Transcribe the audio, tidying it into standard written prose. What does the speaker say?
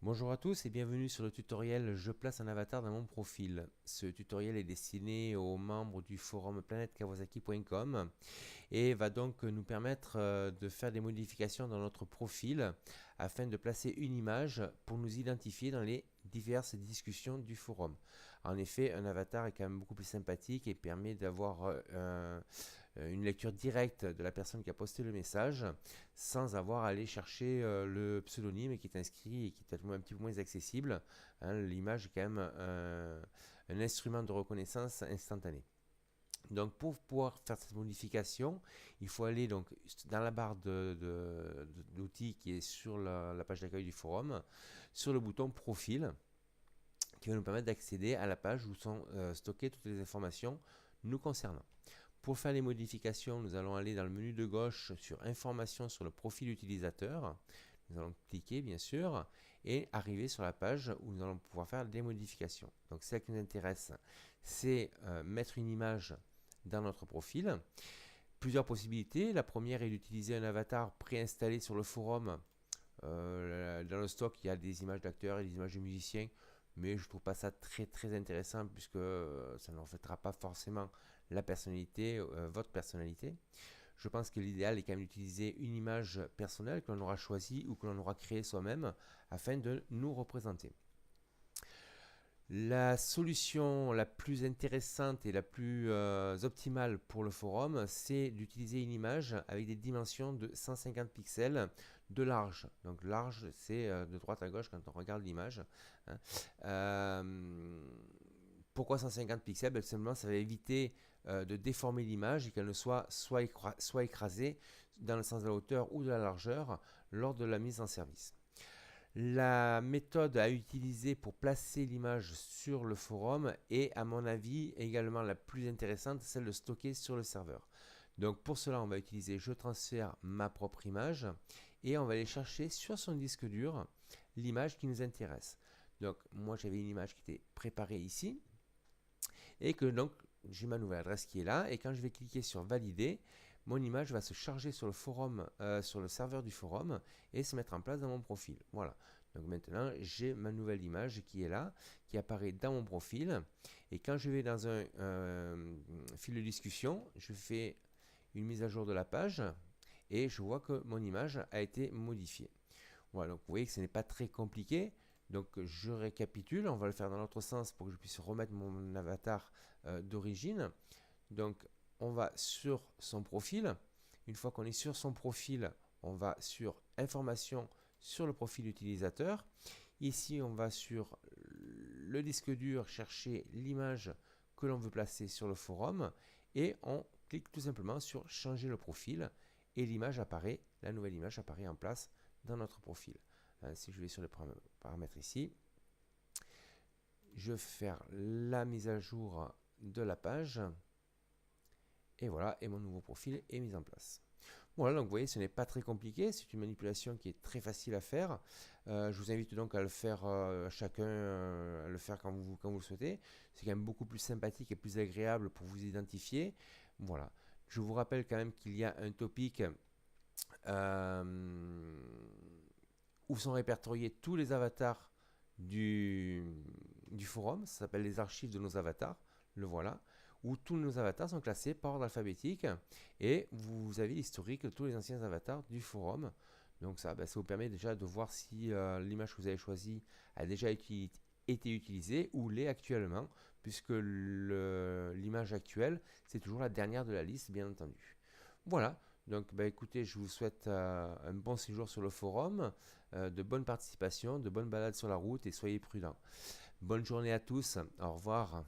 Bonjour à tous et bienvenue sur le tutoriel Je place un avatar dans mon profil. Ce tutoriel est destiné aux membres du forum planetkawasaki.com et va donc nous permettre de faire des modifications dans notre profil afin de placer une image pour nous identifier dans les diverses discussions du forum. En effet, un avatar est quand même beaucoup plus sympathique et permet d'avoir une lecture directe de la personne qui a posté le message sans avoir à aller chercher le pseudonyme qui est inscrit et qui est peut-être un petit peu moins accessible. Hein, l'image est quand même un instrument de reconnaissance instantané. Donc pour pouvoir faire cette modification, il faut aller donc dans la barre d'outils qui est sur la page d'accueil du forum, sur le bouton profil, qui va nous permettre d'accéder à la page où sont stockées toutes les informations nous concernant. Pour faire les modifications, nous allons aller dans le menu de gauche sur informations sur le profil utilisateur. Nous allons cliquer bien sûr et arriver sur la page où nous allons pouvoir faire des modifications. Donc celle qui nous intéresse, c'est mettre une image dans notre profil. Plusieurs possibilités. La première est d'utiliser un avatar préinstallé sur le forum. Dans le stock, il y a des images d'acteurs et des images de musiciens, mais je ne trouve pas ça très intéressant puisque ça ne reflètera pas forcément la personnalité, votre personnalité. Je pense que l'idéal est quand même d'utiliser une image personnelle que l'on aura choisie ou que l'on aura créée soi-même afin de nous représenter. La solution la plus intéressante et la plus optimale pour le forum, c'est d'utiliser une image avec des dimensions de 150 pixels de large. Donc large, c'est de droite à gauche quand on regarde l'image. Hein. Pourquoi 150 pixels? Ben, simplement, ça va éviter de déformer l'image et qu'elle ne soit écrasée dans le sens de la hauteur ou de la largeur lors de la mise en service. La méthode à utiliser pour placer l'image sur le forum est, à mon avis, également la plus intéressante, celle de stocker sur le serveur. Donc pour cela, on va utiliser je transfère ma propre image et on va aller chercher sur son disque dur l'image qui nous intéresse. Donc moi j'avais une image qui était préparée ici et que donc j'ai ma nouvelle adresse qui est là et quand je vais cliquer sur valider, mon image va se charger sur le forum, sur le serveur du forum et se mettre en place dans mon profil. Voilà. Donc maintenant, j'ai ma nouvelle image qui est là, qui apparaît dans mon profil. Et quand je vais dans un fil de discussion, je fais une mise à jour de la page et je vois que mon image a été modifiée. Voilà, donc vous voyez que ce n'est pas très compliqué. Donc je récapitule, on va le faire dans l'autre sens pour que je puisse remettre mon avatar d'origine. Donc on va sur son profil. Une fois qu'on est sur son profil, on va sur information sur le profil utilisateur. Ici, on va sur le disque dur chercher l'image que l'on veut placer sur le forum et on clique tout simplement sur changer le profil et l'image apparaît, la nouvelle image apparaît en place dans notre profil. Si je vais sur les paramètres ici, je vais faire la mise à jour de la page. Et voilà, et mon nouveau profil est mis en place. Voilà, donc vous voyez, ce n'est pas très compliqué, c'est une manipulation qui est très facile à faire. Je vous invite donc à le faire chacun, à le faire quand vous le souhaitez. C'est quand même beaucoup plus sympathique et plus agréable pour vous identifier. Voilà. Je vous rappelle quand même qu'il y a un topic où sont répertoriés tous les avatars du forum. Ça s'appelle les archives de nos avatars. Le voilà. Où tous nos avatars sont classés par ordre alphabétique et vous avez l'historique de tous les anciens avatars du forum. Donc ça vous permet déjà de voir si l'image que vous avez choisie a déjà été utilisée ou l'est actuellement, puisque l'image actuelle, c'est toujours la dernière de la liste, bien entendu. Voilà, donc écoutez, je vous souhaite un bon séjour sur le forum, de bonnes participations, de bonnes balades sur la route et soyez prudents. Bonne journée à tous, au revoir.